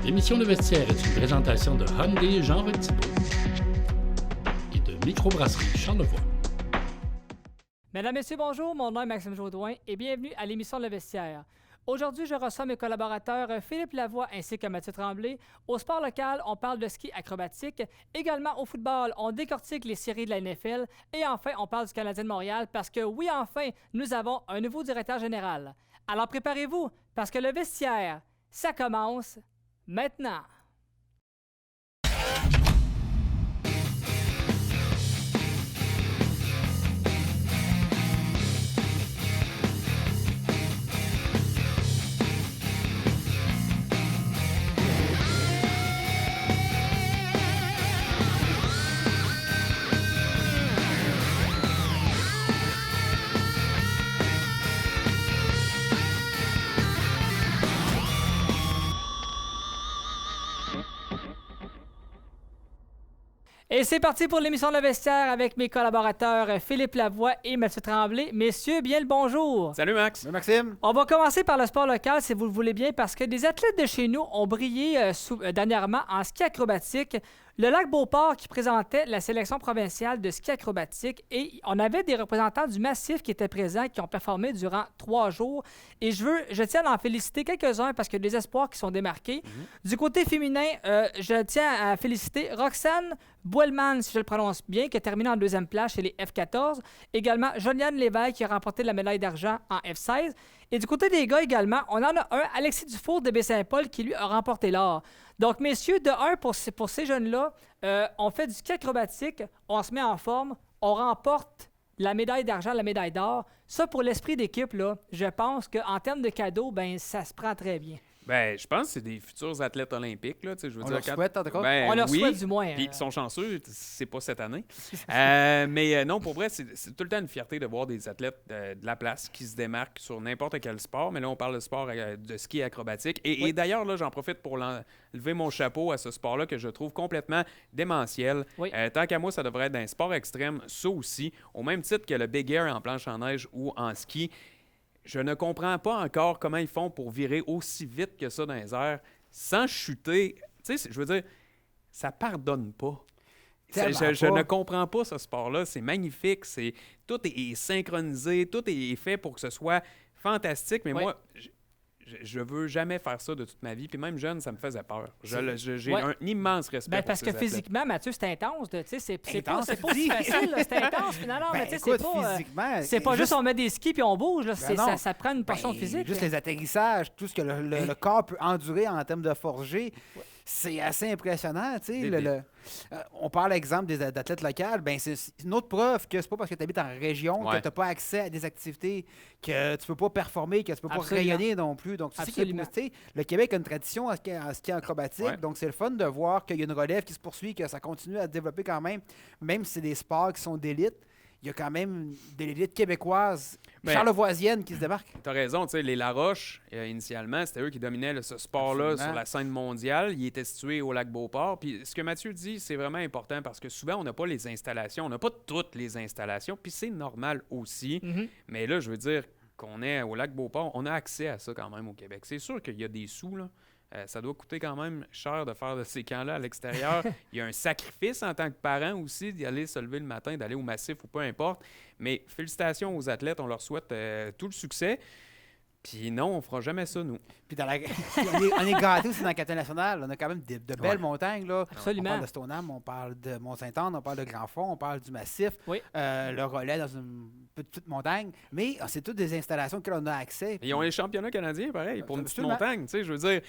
L'émission Le Vestiaire est une présentation de Hyundai Jean Thibault et de Microbrasserie Charlevoix. Mesdames, Messieurs, bonjour. Mon nom est Maxime Jaudoin et bienvenue à l'émission Le Vestiaire. Aujourd'hui, je reçois mes collaborateurs Philippe Lavoie ainsi que Mathieu Tremblay. Au sport local, on parle de ski acrobatique. Également au football, on décortique les séries de la NFL. Et enfin, on parle du Canadien de Montréal parce que oui, enfin, nous avons un nouveau directeur général. Alors préparez-vous parce que Le Vestiaire, ça commence maintenant. Et c'est parti pour l'émission Le Vestiaire avec mes collaborateurs Philippe Lavoie et Mathieu Tremblay. Messieurs, bien le bonjour. Salut Max. Salut Maxime. On va commencer par le sport local, si vous le voulez bien, parce que des athlètes de chez nous ont brillé dernièrement en ski acrobatique. Le Lac-Beauport qui présentait la sélection provinciale de ski acrobatique et on avait des représentants du massif qui étaient présents, qui ont performé durant 3 jours. Et je tiens à en féliciter quelques-uns parce qu'il y a des espoirs qui sont démarqués. Du côté féminin, je tiens à féliciter Roxane Boelman, si je le prononce bien, qui a terminé en 2e place chez les F14. Également, Joliane Lévesque qui a remporté la médaille d'argent en F16. Et du côté des gars également, on en a un, Alexis Dufour de Baie-Saint-Paul, qui lui a remporté l'or. Donc, messieurs, de un, pour ces jeunes-là, on fait du ski acrobatique, on se met en forme, on remporte la médaille d'argent, la médaille d'or. Ça, pour l'esprit d'équipe, là, je pense qu'en termes de cadeaux, ben ça se prend très bien. Ben, je pense que c'est des futurs athlètes olympiques. Là, je veux On dire, leur souhaite, en tout cas. Ben, on leur oui, souhaite du moins. Puis ils sont chanceux, c'est pas cette année. Mais non, pour vrai, c'est tout le temps une fierté de voir des athlètes de la place qui se démarquent sur n'importe quel sport. Mais là, on parle de sport de ski acrobatique. Et d'ailleurs, là, j'en profite pour lever mon chapeau à ce sport-là que je trouve complètement démentiel. Oui. Tant qu'à moi, ça devrait être un sport extrême, ça aussi. Au même titre que le Big Air en planche en neige ou en ski. Je ne comprends pas encore comment ils font pour virer aussi vite que ça dans les airs sans chuter. Tu sais, je veux dire, ça pardonne pas. Je ne comprends pas ce sport-là. C'est magnifique. Tout est synchronisé. Tout est fait pour que ce soit fantastique. Mais moi, je veux jamais faire ça de toute ma vie. Puis même jeune, ça me faisait peur. J'ai un immense respect pour parce ces que athlètes. physiquement, Mathieu, c'est intense. C'est pas Intense, si facile. Là, c'est intense. Finalement, mais tu sais, c'est pas... physiquement, c'est pas juste on met des skis puis on bouge. Là. non. Ça prend une portion physique. Juste là. les atterrissages, tout ce que le corps peut endurer en termes de forger, c'est assez impressionnant. Tu sais, on parle exemple d'athlètes locales, ben c'est une autre preuve que c'est pas parce que tu habites en région que tu n'as pas accès à des activités, que tu peux pas performer, que tu peux pas rayonner non plus. Donc, c'est ça qui est, le Québec a une tradition en ski acrobatique, donc c'est le fun de voir qu'il y a une relève qui se poursuit, que ça continue à se développer quand même si c'est des sports qui sont d'élite. Il y a quand même de l'élite québécoise, charlevoisienne qui se démarque. Tu as raison, tu sais, les Laroche, initialement, c'était eux qui dominaient ce sport-là sur la scène mondiale. Ils étaient situés au Lac-Beauport. Puis ce que Mathieu dit, c'est vraiment important parce que souvent, on n'a pas les installations. On n'a pas toutes les installations, puis c'est normal aussi. Mais là, je veux dire qu'on est au Lac-Beauport, on a accès à ça quand même au Québec. C'est sûr qu'il y a des sous, là. Ça doit coûter quand même cher de faire de ces camps-là à l'extérieur. Il y a un sacrifice en tant que parent aussi d'y aller se lever le matin, d'aller au massif ou peu importe. Mais félicitations aux athlètes, on leur souhaite tout le succès. Puis non, on fera jamais ça, nous. Puis on est gâtés aussi dans la capitale nationale. On a quand même de belles montagnes. Là. Absolument. On parle de Stoneham, on parle de Mont-Saint-Anne, on parle de Grand-Fond, on parle du Massif, le relais dans une petite montagne. Mais c'est toutes des installations auxquelles on a accès. Ils ont les championnats canadiens, pareil, pour une petite montagne. Tu sais, je veux dire...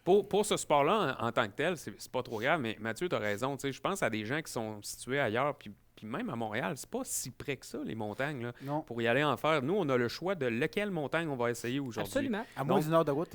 Pour ce sport-là, en tant que tel, c'est pas trop grave, mais Mathieu, tu as raison. Je pense à des gens qui sont situés ailleurs, puis même à Montréal, c'est pas si près que ça, les montagnes, là, non. Pour y aller en faire. Nous, on a le choix de laquelle montagne on va essayer aujourd'hui. Absolument. À moins d'une heure de route.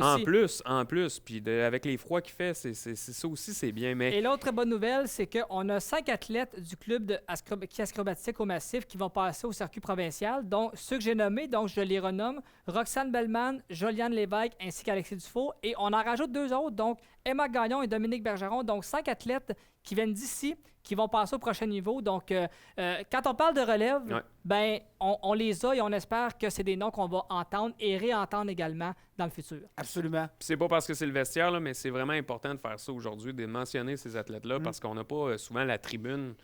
En plus. Puis avec les froids qu'il fait, c'est ça aussi, c'est bien. Mais... Et l'autre bonne nouvelle, c'est qu'on a 5 athlètes du club de ski acrobatique au Massif qui vont passer au circuit provincial. Donc, ceux que j'ai nommés, donc je les renomme, Roxane Bellman, Joliane Lévesque ainsi qu'Alexis Dufault. Et on en rajoute 2 autres, donc Emma Gagnon et Dominique Bergeron. Donc, 5 athlètes qui viennent d'ici, qui vont passer au prochain niveau. Donc, quand on parle de relève, ben, on les a et on espère que c'est des noms qu'on va entendre et réentendre également dans le futur. Absolument. Puis c'est pas parce que c'est le vestiaire, là, mais c'est vraiment important de faire ça aujourd'hui, de mentionner ces athlètes-là, parce qu'on n'a pas souvent la tribune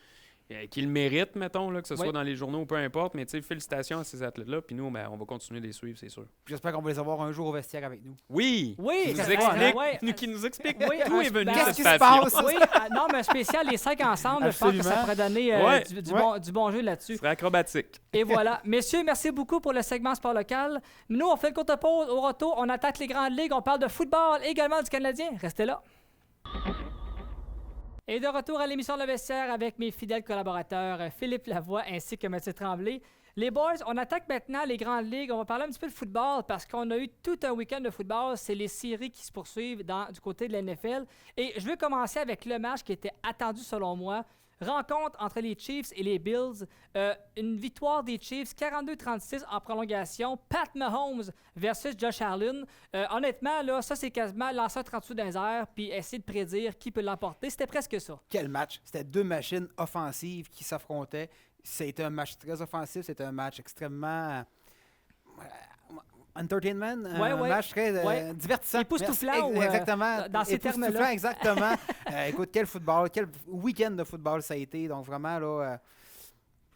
qui le mérite, mettons, là, que ce soit dans les journaux ou peu importe. Mais tu sais, félicitations à ces athlètes-là. Puis nous, on va continuer de les suivre, c'est sûr. J'espère qu'on va les avoir un jour au vestiaire avec nous. Oui! Oui, Qui nous explique Oui, d'où est venue qu'est-ce cette qui se passion. passe? Oui, non, mais un spécial, les 5 ensemble, je pense que ça pourrait donner du bon jeu là-dessus. Ce serait acrobatique. Et voilà. Messieurs, merci beaucoup pour le segment sport local. Nous, on fait une courte pause. Au retour, on attaque les grandes ligues. On parle de football, également du Canadien. Restez là. Et de retour à l'émission Le Vestiaire avec mes fidèles collaborateurs Philippe Lavoie ainsi que Mathieu Tremblay. Les boys, on attaque maintenant les grandes ligues. On va parler un petit peu de football parce qu'on a eu tout un week-end de football. C'est les séries qui se poursuivent du côté de la NFL. Et je vais commencer avec le match qui était attendu selon moi. Rencontre entre les Chiefs et les Bills. Une victoire des Chiefs, 42-36 en prolongation. Pat Mahomes versus Josh Allen. Honnêtement, là, ça, c'est quasiment lancer un 38 dans les airs puis essayer de prédire qui peut l'emporter. C'était presque ça. Quel match! C'était deux machines offensives qui s'affrontaient. C'était un match très offensif. C'était un match extrêmement... entertainment, un match très divertissant. Époustouflant, exactement. Dans ces termes-là. Exactement. Écoute, quel football, quel week-end de football ça a été. Donc vraiment, là,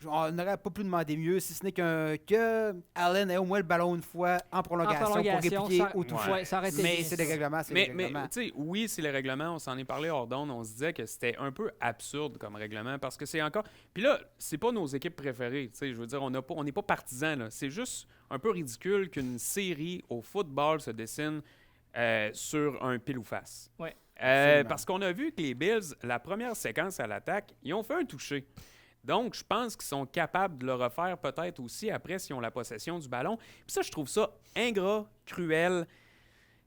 on n'aurait pas pu demander mieux, si ce n'est que Allen ait au moins le ballon une fois en prolongation pour répliquer au toucher. Ouais, ça aurait été mais c'est des règlements, Mais tu sais, oui, c'est les règlements. On s'en est parlé hors d'onde. On se disait que c'était un peu absurde comme règlement parce que c'est encore... Puis là, c'est pas nos équipes préférées. Tu sais, je veux dire, on n'est pas partisans, là. C'est juste un peu ridicule qu'une série au football se dessine sur un pile ou face. Ouais. Parce qu'on a vu que les Bills, la première séquence à l'attaque, ils ont fait un toucher. Donc, je pense qu'ils sont capables de le refaire peut-être aussi après s'ils ont la possession du ballon. Puis ça, je trouve ça ingrat, cruel.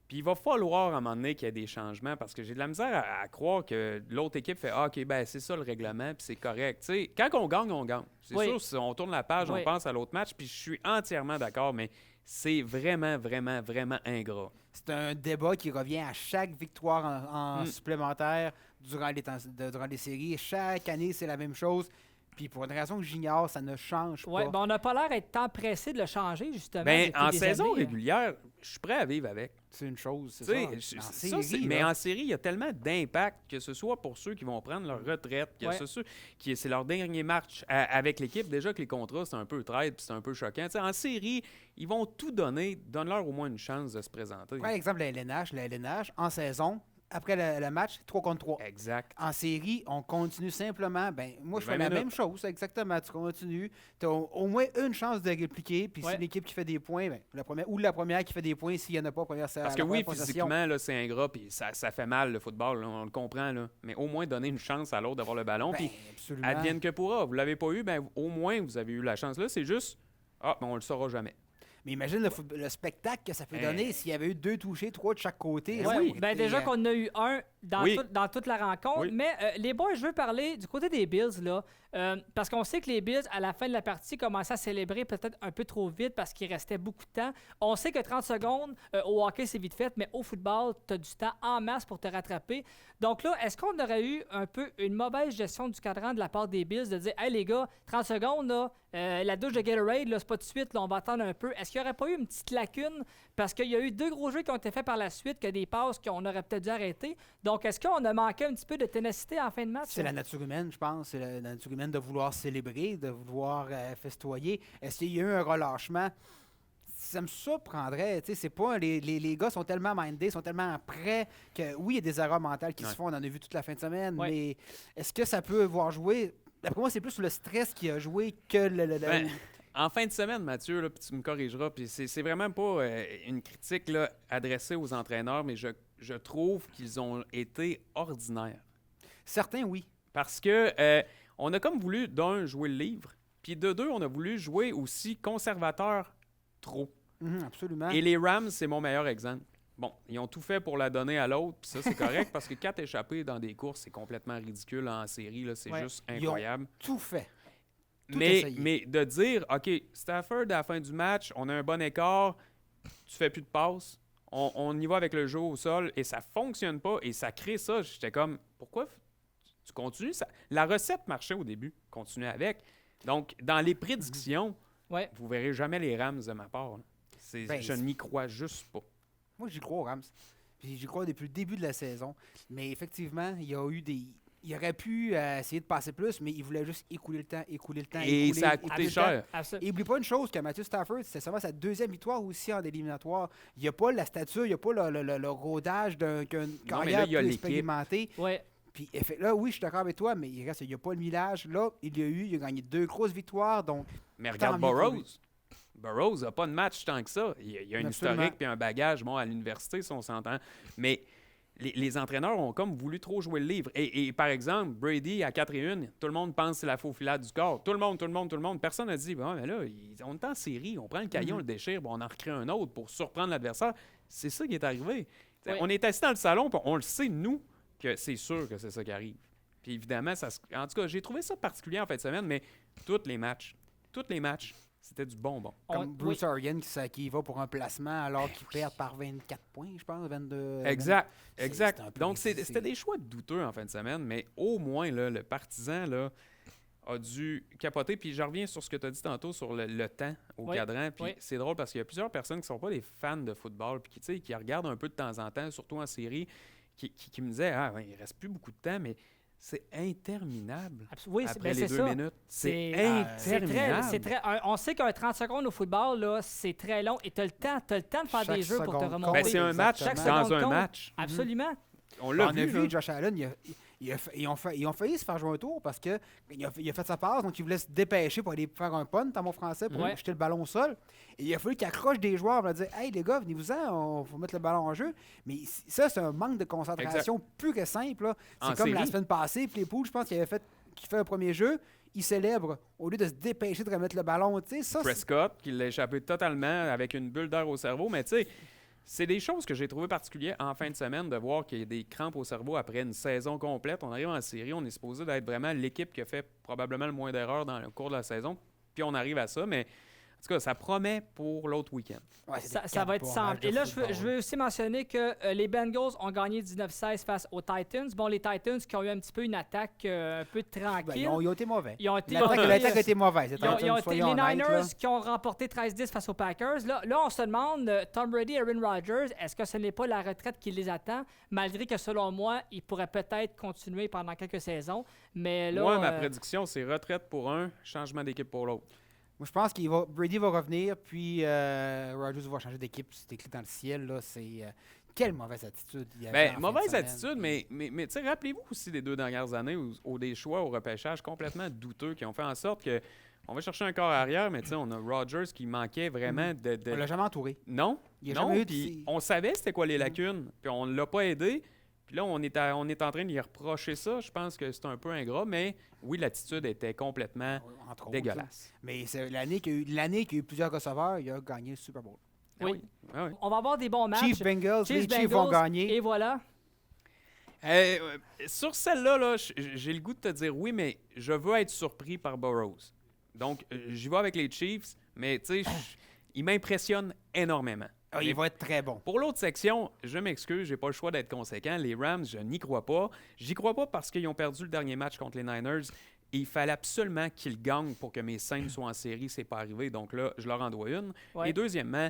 Puis il va falloir à un moment donné qu'il y ait des changements parce que j'ai de la misère à croire que l'autre équipe fait « Ah, OK, ben c'est ça le règlement, puis c'est correct. » Tu sais, quand on gagne, on gagne. C'est sûr, si on tourne la page, on pense à l'autre match, puis je suis entièrement d'accord, mais c'est vraiment, vraiment, vraiment ingrat. C'est un débat qui revient à chaque victoire en supplémentaire durant les séries. Chaque année, c'est la même chose. Puis pour une raison que j'ignore, ça ne change pas. Oui, ben on n'a pas l'air d'être tant pressé de le changer, justement. Ben, en saison régulière, je suis prêt à vivre avec. C'est une chose, c'est ça. Mais en série, il y a tellement d'impact, que ce soit pour ceux qui vont prendre leur retraite, que ce soit c'est leur dernier match avec l'équipe. Déjà que les contrats, c'est un peu traite puis c'est un peu choquant. T'sais, en série, ils vont tout donner. Donne-leur au moins une chance de se présenter. Par exemple, la LNH, en saison, après le match, 3 contre 3. Exact. En série, on continue simplement. Ben, moi, je fais la même chose, exactement. Tu continues. Tu as au moins une chance de répliquer. Puis c'est l'équipe qui fait des points, ben, la première qui fait des points, s'il n'y en a pas, première Parce que oui, physiquement, là, c'est ingrat. Puis ça fait mal, le football. Là, on le comprend. Là. Mais au moins, donner une chance à l'autre d'avoir le ballon. Puis advienne que pourra. Vous ne l'avez pas eu, ben, au moins, vous avez eu la chance. Là, c'est juste, ben, on ne le saura jamais. Mais imagine le spectacle que ça peut donner s'il y avait eu 2 touchés, 3 de chaque côté. Oui, ben déjà qu'on a eu un dans toute la rencontre. Oui. Mais les boys, je veux parler du côté des Bills, là, parce qu'on sait que les Bills, à la fin de la partie, commençaient à célébrer peut-être un peu trop vite parce qu'il restait beaucoup de temps. On sait que 30 secondes, au hockey, c'est vite fait, mais au football, tu as du temps en masse pour te rattraper. Donc là, est-ce qu'on aurait eu un peu une mauvaise gestion du cadran de la part des Bills de dire « Hey les gars, 30 secondes, là, la douche de Gatorade, là, c'est pas tout de suite, là, on va attendre un peu. » Est-ce qu'il n'y aurait pas eu une petite lacune? Parce qu'il y a eu 2 gros jeux qui ont été faits par la suite, que des passes qu'on aurait peut-être dû arrêter. Donc, est-ce qu'on a manqué un petit peu de ténacité en fin de match? C'est la nature humaine, je pense. C'est la nature humaine de vouloir célébrer, de vouloir festoyer. Est-ce qu'il y a eu un relâchement? Ça me surprendrait. C'est pas, les gars sont tellement mindés, sont tellement prêts que oui, il y a des erreurs mentales qui se font. On en a vu toute la fin de semaine. Mais est-ce que ça peut avoir joué? D'après moi, c'est plus le stress qui a joué que en fin de semaine, Mathieu, là, puis tu me corrigeras, puis c'est vraiment pas une critique là, adressée aux entraîneurs, mais je trouve qu'ils ont été ordinaires. Certains, oui. Parce que on a comme voulu, d'un, jouer le livre, puis de deux, on a voulu jouer aussi conservateur trop. Absolument. Et les Rams, c'est mon meilleur exemple. Bon, ils ont tout fait pour la donner à l'autre, puis ça, c'est correct, parce que 4 échappés dans des courses, c'est complètement ridicule en série, là, c'est juste incroyable. Ils ont tout fait. Mais de dire, OK, Stafford, à la fin du match, on a un bon écart, tu fais plus de passes, on y va avec le jeu au sol, et ça fonctionne pas, et ça crée ça. J'étais comme, pourquoi tu continues? La recette marchait au début, continue avec. Donc, dans les prédictions, Ouais. Vous verrez jamais les Rams de ma part. Je n'y crois juste pas. Moi, j'y crois aux Rams. Puis j'y crois depuis le début de la saison. Mais effectivement, il y a eu des... Il aurait pu essayer de passer plus, mais il voulait juste écouler le temps. Et ça a coûté cher. Et n'oublie pas une chose, que Matthew Stafford, c'est seulement sa 2e victoire aussi en éliminatoire. Il n'y a pas la stature, il n'y a pas le rodage d'un carrière plus expérimenté. Ouais. Puis là, oui, je suis d'accord avec toi, mais il n'y a pas le millage. Là, il a gagné 2 grosses victoires. Donc, mais regarde Burrows. Burrows n'a pas de match tant que ça. Il y a une historique puis un bagage à l'université, si on s'entend. Mais les entraîneurs ont comme voulu trop jouer le livre. Et par exemple, Brady à 4-1, tout le monde pense que c'est la faufilade du corps. Tout le monde. Personne n'a dit, bon, mais là, on est en série, on prend le caillon, on le déchire, on en recrée un autre pour surprendre l'adversaire. C'est ça qui est arrivé. Oui. On est assis dans le salon, on le sait, nous, que c'est sûr que c'est ça qui arrive. Puis évidemment, en tout cas, j'ai trouvé ça particulier en fin de semaine, mais tous les matchs, c'était du bonbon. Comme Bruce Arians qui va pour un placement alors qu'il perd par 24 points, je pense, 22. Exact. Donc, c'était des choix douteux en fin de semaine, mais au moins, là, le partisan là, a dû capoter. Puis je reviens sur ce que tu as dit tantôt sur le temps au cadran. Puis c'est drôle parce qu'il y a plusieurs personnes qui ne sont pas des fans de football puis qui regardent un peu de temps en temps, surtout en série, qui me disaient « Ah, il ne reste plus beaucoup de temps, mais... » C'est interminable. Oui, après les 2 ça. minutes. C'est interminable. On sait qu'un 30 secondes au football, là, c'est très long et tu as le temps de faire des jeux pour te remonter. Ben, c'est un match dans un match. Absolument. On l'a vu, Josh Allen, ils ont failli se faire jouer un tour parce qu'il a fait sa passe, donc il voulait se dépêcher pour aller faire un punt en mon français pour jeter le ballon au sol. Et il a fallu qu'il accroche des joueurs pour dire « Hey les gars, venez-vous-en, il faut mettre le ballon en jeu. » Mais ça, c'est un manque de concentration plus que simple. Là. C'est comme la semaine passée, puis les Poules, je pense qu'il fait un premier jeu, il célèbre au lieu de se dépêcher de remettre le ballon. Prescott, qui l'a échappé totalement avec une bulle d'air au cerveau, mais tu sais... C'est des choses que j'ai trouvées particulières en fin de semaine de voir qu'il y a des crampes au cerveau après une saison complète. On arrive en série, on est supposé d'être vraiment l'équipe qui a fait probablement le moins d'erreurs dans le cours de la saison. Puis on arrive à ça, mais en tout cas, ça promet pour l'autre week-end. Ouais, ça va être simple. Et là, je veux aussi mentionner que les Bengals ont gagné 19-16 face aux Titans. Bon, les Titans qui ont eu un petit peu une attaque un peu tranquille. Ben, ils ont été mauvais. L'attaque a été mauvaise. Les Niners qui ont remporté 13-10 face aux Packers. Là, on se demande, Tom Brady et Aaron Rodgers, est-ce que ce n'est pas la retraite qui les attend? Malgré que, selon moi, ils pourraient peut-être continuer pendant quelques saisons. Mais là, moi, ma prédiction, c'est retraite pour un, changement d'équipe pour l'autre. Moi, je pense que Brady va revenir, puis Rodgers va changer d'équipe. C'est écrit dans le ciel. Là, quelle mauvaise attitude il y avait. Mauvaise attitude, mais rappelez-vous aussi des 2 dernières années où des choix au repêchage complètement douteux qui ont fait en sorte que on va chercher un corps arrière, mais on a Rodgers qui manquait vraiment de... On l'a jamais entouré. Non, puis on savait c'était quoi les lacunes, puis on ne l'a pas aidé. Puis là, on est en train de lui reprocher ça. Je pense que c'est un peu ingrat, mais oui, l'attitude était complètement dégueulasse. Mais c'est l'année qu'il y a eu plusieurs receveurs, il a gagné le Super Bowl. Oui. On va avoir des bons matchs. Chiefs Bengals, les Chiefs vont gagner. Et voilà. Sur celle-là, j'ai le goût de te dire oui, mais je veux être surpris par Burrows. Donc, j'y vais avec les Chiefs, mais tu sais, il m'impressionne énormément. Il va être très bon. Pour l'autre section, je m'excuse, j'ai pas le choix d'être conséquent. Les Rams, je n'y crois pas. J'y crois pas parce qu'ils ont perdu le dernier match contre les Niners. Et il fallait absolument qu'ils gagnent pour que mes Saints soient en série. C'est pas arrivé. Donc là, je leur en dois une. Ouais. Et deuxièmement,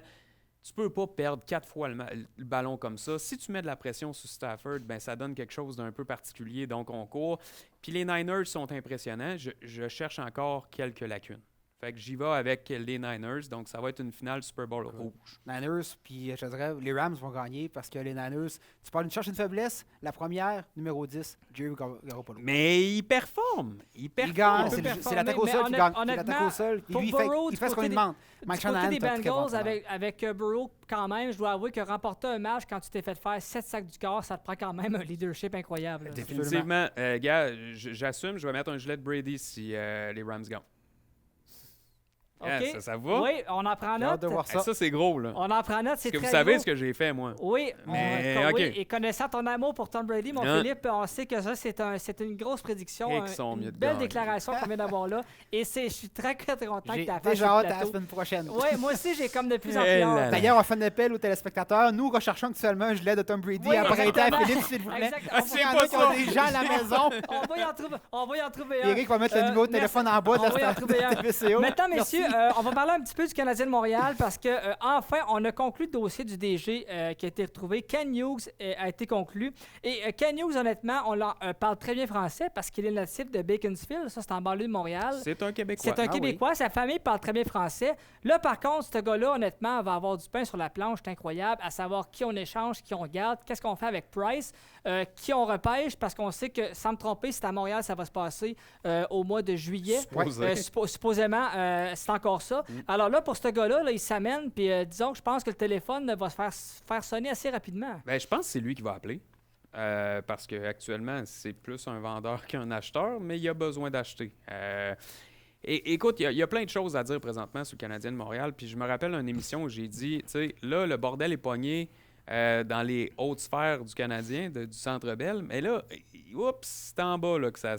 tu peux pas perdre 4 fois le ballon comme ça. Si tu mets de la pression sur Stafford, ben ça donne quelque chose d'un peu particulier. Donc on court. Puis les Niners sont impressionnants. Je cherche encore quelques lacunes. Fait que j'y vais avec les Niners, donc ça va être une finale Super Bowl rouge. Niners, puis je te dirais, les Rams vont gagner parce que les Niners, tu parles d'une cherche une faiblesse, la première, numéro 10, Jerry Garoppolo. Mais il performe. Il gagne, c'est l'attaque au sol qui gagne. C'est l'attaque au sol. Lui, il fait ce qu'on lui demande. Du côté des Bengals, avec Burrow, quand même, je dois avouer que remporter un match quand tu t'es fait faire 7 sacs du corps, ça te prend quand même un leadership incroyable. Définitivement. Gars, j'assume, je vais mettre un gilet de Brady si les Rams gagnent. Okay. Ça va? Oui, on en prend note. De voir ça. Ça, c'est gros, là. On en prend note, c'est très gros. Vous savez ce que j'ai fait, moi. Oui, okay. Et connaissant ton amour pour Tom Brady, mon Philippe, on sait que ça, c'est une grosse prédiction. Une belle déclaration qu'on vient d'avoir là. Et je suis très content que tu as fait. J'ai déjà hâte à la semaine prochaine. Oui, moi aussi, j'ai comme de plus en plus hâte. D'ailleurs, on fait un appel aux téléspectateurs. Nous recherchons actuellement un gilet de Tom Brady à prêter à Philippe, s'il vous plaît. S'il y en a qui ont des gens à la maison. On va y en trouver un. Eric va mettre le numéro de téléphone en bas de la TVCO. Maintenant, messieurs, on va parler un petit peu du Canadien de Montréal parce que enfin, on a conclu le dossier du DG qui a été retrouvé. Ken Hughes a été conclu. Et Ken Hughes, honnêtement, on parle très bien français parce qu'il est natif de Beaconsfield. Ça, c'est en banlieue de Montréal. C'est un Québécois. C'est un Québécois. Sa famille parle très bien français. Là, par contre, ce gars-là, honnêtement, va avoir du pain sur la planche. C'est incroyable à savoir qui on échange, qui on garde, qu'est-ce qu'on fait avec Price, qui on repêche parce qu'on sait que, sans me tromper, c'est à Montréal, ça va se passer au mois de juillet. Supposément, c'est encore ça. Alors là, pour ce gars-là, là, il s'amène, puis disons que je pense que le téléphone va se faire sonner assez rapidement. Ben, je pense que c'est lui qui va appeler. Parce qu'actuellement, c'est plus un vendeur qu'un acheteur, mais il a besoin d'acheter. Écoute, il y a plein de choses à dire présentement sur le Canadien de Montréal. Puis je me rappelle une émission où j'ai dit, tu sais, là, le bordel est pogné dans les hautes sphères du Canadien, du Centre Bell. Mais là, oups, c'est en bas là, que ça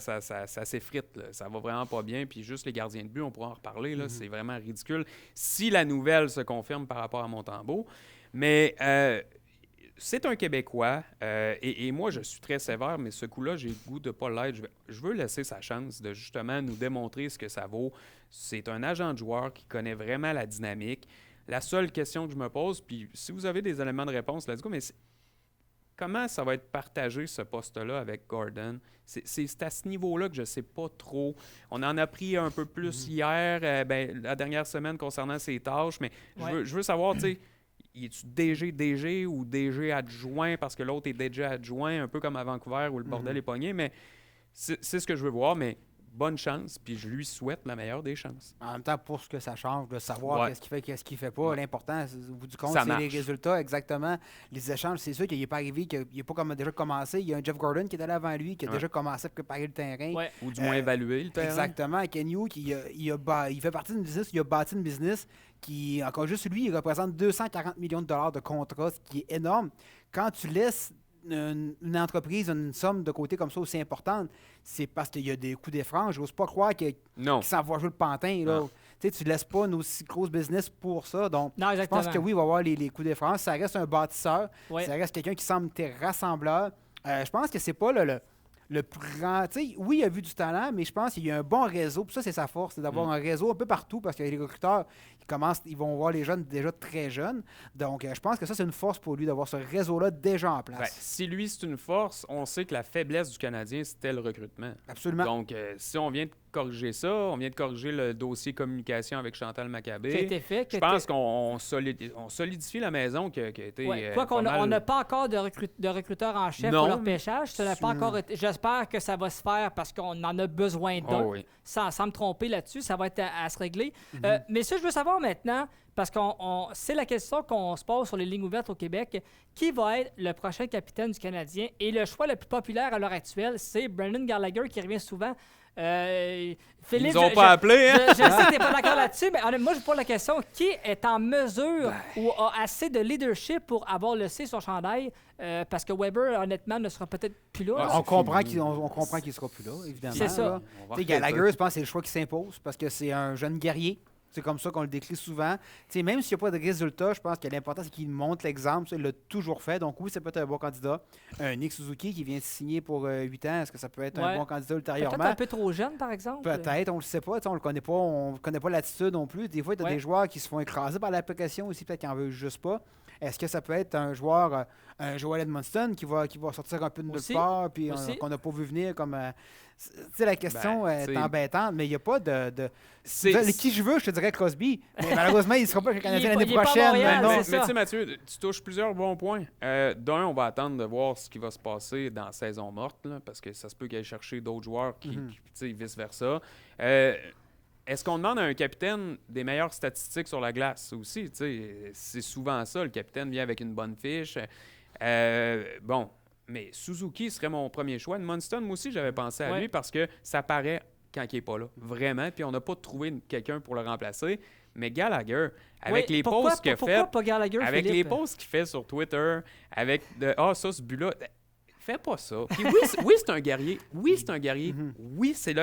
s'effrite. Là. Ça va vraiment pas bien. Puis juste les gardiens de but, on pourra en reparler. Là, c'est vraiment ridicule. Si la nouvelle se confirme par rapport à Montembeault. Mais c'est un Québécois. Et moi, je suis très sévère, mais ce coup-là, j'ai le goût de ne pas l'être. Je veux laisser sa chance de justement nous démontrer ce que ça vaut. C'est un agent de joueur qui connaît vraiment la dynamique. La seule question que je me pose, puis si vous avez des éléments de réponse, let's go, mais comment ça va être partagé, ce poste-là, avec Gordon? C'est à ce niveau-là que je ne sais pas trop. On en a pris un peu plus hier, la dernière semaine, concernant ses tâches, mais je veux savoir, tu sais, est-tu DG ou DG adjoint, parce que l'autre est DG adjoint, un peu comme à Vancouver où le bordel est pogné, mais c'est ce que je veux voir, mais bonne chance, puis je lui souhaite la meilleure des chances. En même temps, pour ce que ça change, de savoir qu'est-ce qu'il fait, qu'est-ce qu'il fait pas, l'important, au bout du compte, Ça c'est marche. les résultats, exactement. Les échanges, c'est sûr qu'il n'est pas arrivé, qu'il n'est pas comme déjà commencé. Il y a un Jeff Gordon qui est allé avant lui, qui a déjà commencé à préparer le terrain. Ouais. Ou du moins évaluer le terrain. Exactement. Ken Hughes, il fait partie d'une business, il a bâti une business qui, encore juste lui, il représente 240 millions de dollars de contrat, ce qui est énorme. Quand tu laisses une entreprise, une somme de côté comme ça aussi importante, c'est parce qu'il y a des coups d'effrange. Je n'ose pas croire qu'il s'en va jouer le pantin. Là. Tu ne laisses pas une aussi grosse business pour ça. Donc, Non, je pense que oui, il va y avoir les coups d'effrange. Ça reste un bâtisseur. Ouais. Ça reste quelqu'un qui semble être rassembleur. Je pense que c'est pas le plus grand. Oui, il a vu du talent, mais je pense qu'il y a un bon réseau. Puis ça, c'est sa force, c'est d'avoir un réseau un peu partout parce que les recruteurs, ils vont voir les jeunes déjà très jeunes. Donc, je pense que ça, c'est une force pour lui d'avoir ce réseau-là déjà en place. Ben, si lui, c'est une force, on sait que la faiblesse du Canadien, c'était le recrutement. Absolument. Donc, si on vient de corriger ça, on vient de corriger le dossier communication avec Chantal Maccabé. Qui a été fait. Je pense qu'on solidifie la maison qui a été. Quoi qu'on pas mal... n'a pas encore de recruteur en chef pour leur pêchage. Ça n'a pas encore été. J'espère que ça va se faire parce qu'on en a besoin d'un. Oh oui. Sans me tromper là-dessus, ça va être à se régler. Mais ça, je veux savoir maintenant, parce que c'est la question qu'on se pose sur les lignes ouvertes au Québec, qui va être le prochain capitaine du Canadien? Et le choix le plus populaire à l'heure actuelle, c'est Brendan Gallagher qui revient souvent. Philippe, Ils nous ont pas appelé, hein? Je sais que tu n'es pas d'accord là-dessus, mais moi, je pose la question, qui est en mesure ou a assez de leadership pour avoir le C sur chandail? Parce que Weber, honnêtement, ne sera peut-être plus là. On comprend qu'il ne sera plus là, évidemment. C'est ça. Gallagher, je pense que c'est le choix qui s'impose parce que c'est un jeune guerrier. C'est comme ça qu'on le décrit souvent. T'sais, même s'il n'y a pas de résultat, je pense que l'important, c'est qu'il montre l'exemple. Il l'a toujours fait. Donc oui, c'est peut-être un bon candidat. Nick Suzuki qui vient de signer pour 8 ans, est-ce que ça peut être un bon candidat ultérieurement? Peut-être un peu trop jeune, par exemple. Peut-être, on ne le sait pas. On ne connaît pas l'attitude non plus. Des fois, il y a des joueurs qui se font écraser par l'application aussi, peut-être qu'ils n'en veulent juste pas. Est-ce que ça peut être un joueur, un Joel Edmondson qui va sortir un peu de nulle part puis qu'on n'a pas vu venir comme... la question est embêtante, mais il n'y a pas de qui je veux, je te dirais Crosby. Mais malheureusement, il ne sera pas le Canadien l'année prochaine. Mais tu sais, Mathieu, tu touches plusieurs bons points. D'un, on va attendre de voir ce qui va se passer dans la saison morte, là, parce que ça se peut qu'il aille chercher d'autres joueurs qui vice-versa. Est-ce qu'on demande à un capitaine des meilleures statistiques sur la glace aussi? C'est souvent ça, le capitaine vient avec une bonne fiche. Mais Suzuki serait mon premier choix. Edmondson, moi aussi, j'avais pensé à lui parce que ça paraît quand il n'est pas là. Vraiment. Puis on n'a pas trouvé quelqu'un pour le remplacer. Mais Gallagher, avec les posts qu'il fait, avec les posts qu'il fait sur Twitter, avec ce but-là, fais pas ça. Puis oui, c'est un guerrier. Oui, c'est un guerrier. Oui, c'est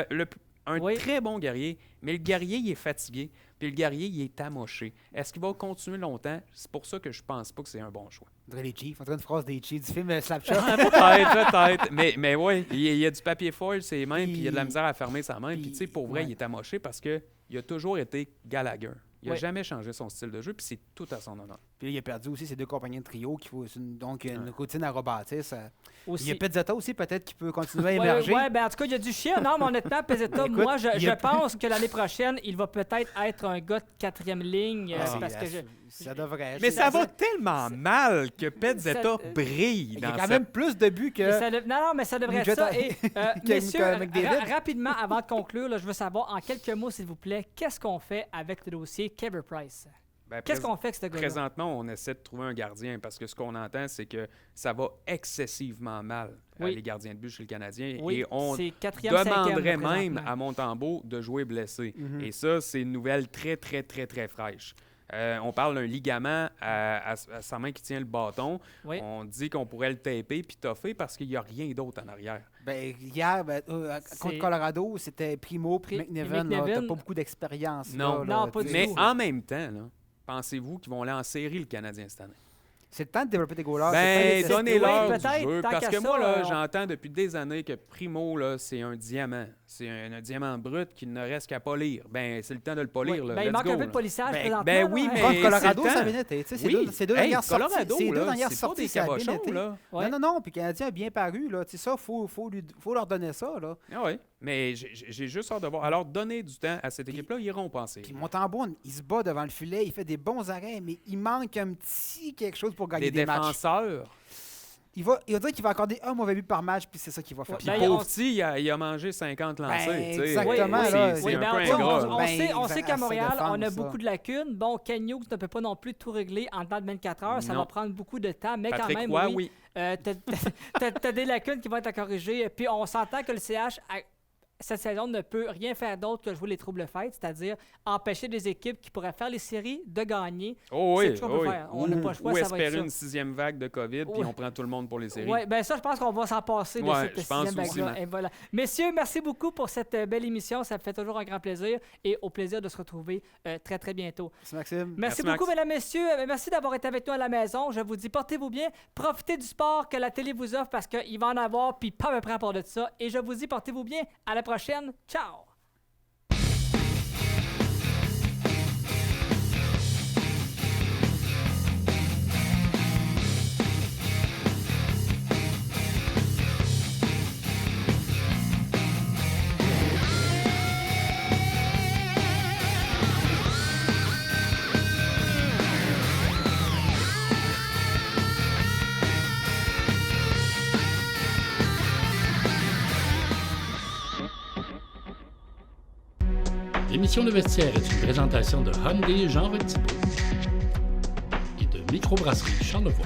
un très bon guerrier, mais le guerrier, il est fatigué, puis le guerrier, il est amoché. Est-ce qu'il va continuer longtemps? C'est pour ça que je pense pas que c'est un bon choix. Les Chiefs, en train de phrase des Chiefs du film Slapshot. Peut-être. Mais oui, il y a du papier foil, ses mains, puis il y a de la misère à fermer sa main. Puis tu sais, pour vrai, il est amoché parce que il a toujours été Gallagher. Il n'a Oui. jamais changé son style de jeu, puis c'est tout à son honneur. Puis il a perdu aussi ses 2 compagnons de trio, donc une routine à rebâtir. Aussi. Il y a Pezzetta aussi, peut-être, qui peut continuer à Ouais, émerger. ouais, ben en tout cas, il y a du chien. Non, mais honnêtement, Pezzetta, Écoute, moi, je il y a- pense que l'année prochaine, il va peut-être être un gars de 4e ligne. Parce que ça devrait. Mais ça va ça- tellement mal que Pezzetta ça- brille Il y dans a quand cette... même plus de buts Et que. ça non, mais ça devrait être ça. Et, que messieurs, McDavid. rapidement, avant de conclure, là, je veux savoir, en quelques mots, s'il vous plaît, qu'est-ce qu'on fait avec le dossier Carey Price? Ben, Qu'est-ce qu'on fait avec ce gars-là? Présentement, on essaie de trouver un gardien parce que ce qu'on entend, c'est que ça va excessivement mal Oui. les gardiens de but chez le Canadien. Oui, Et on c'est 4e, 5e, demanderait là, même présentement. à Montembeault de jouer blessé. Mhm. Et ça, c'est une nouvelle très, très, très, très fraîche. On parle d'un ligament à sa main qui tient le bâton. Oui. On dit qu'on pourrait le taper puis toffer parce qu'il n'y a rien d'autre en arrière. Ben, hier, C'est- contre Colorado, c'était Primo puis McNevin. McNevin. T'as pas beaucoup d'expérience. Non. là, Non, pas tu du sais. Mais tout. en même temps, là, pensez-vous qu'ils vont aller en série, le Canadien, cette année? C'est le temps de développer des goalers. Ben, c'est le temps de tester. donnez-leur Oui, du peut-être, jeu. tant Parce qu'à que moi, ça, là, on- j'entends depuis des années que Primo, là, c'est un diamant. C'est un diamant brut qu'il ne reste qu'à polir. Ben, c'est le temps de le polir. Oui, là. ben, il Let's manque go, un peu de là. polissage Ben, présentement. ben là, oui, hein. mais- Contre Colorado, c'est le ça a temps. bien été. Tu sais, Oui, ces deux hey, dernières sorties. Colorado, Ces deux là, dernières c'est pas sorties, des ça a bien cabochons, été. là. Ouais. Non, a bien paru. Là. Tu sais, ça, faut leur donner ça. Là. Ah oui, mais j'ai juste hâte de voir. Alors, donnez du temps à cette équipe-là, ils iront penser. Puis Montembeault, il se bat devant le filet, il fait des bons arrêts, mais il manque un petit quelque chose pour gagner Des des matchs. défenseurs. Il va dire qu'il va accorder un mauvais but par match, puis c'est ça qu'il va faire. Puis Ben, pauvre on- petit, il a mangé 50 lancés. Ben, tu sais. exactement, Oui, là. c'est Oui, un ben, peu en tout cas, ingrat. on Ben, sait à qu'à sa Montréal, défense, on a ça. beaucoup de lacunes. Bon, Ken Hughes ne peut pas non plus tout régler en dedans de 24 heures. Ça Non. va prendre beaucoup de temps, mais Patrick quand même, Roy, oui. T'as des lacunes qui vont être à corriger. Puis on s'entend que le CH, cette saison, ne peut rien faire d'autre que jouer les troubles fêtes, c'est-à-dire empêcher des équipes qui pourraient faire les séries de gagner. Oh C'est oui, tout ce qu'on peut oui. faire. On n'a pas le choix, Ou ça va être espérer ça. une 6e vague de COVID, puis Oui. on prend tout le monde pour les séries. Oui, bien ça, je pense qu'on va s'en passer de Ouais, cette je pense 6e aussi, vague-là. man. Et voilà. Messieurs, merci beaucoup pour cette belle émission. Ça me fait toujours un grand plaisir et au plaisir de se retrouver très, très bientôt. Merci, Maxime. Merci Max. beaucoup, mesdames, messieurs. Merci d'avoir été avec nous à la maison. Je vous dis, portez-vous bien. Profitez du sport que la télé vous offre parce qu'il va en avoir, puis pas me prendre pour de ça. Et je vous dis, portez-vous bien. À la prochaine. Ciao! L'émission Le Vestiaire est une présentation de Hyundai Jean Thibault et de Microbrasserie Charlevoix.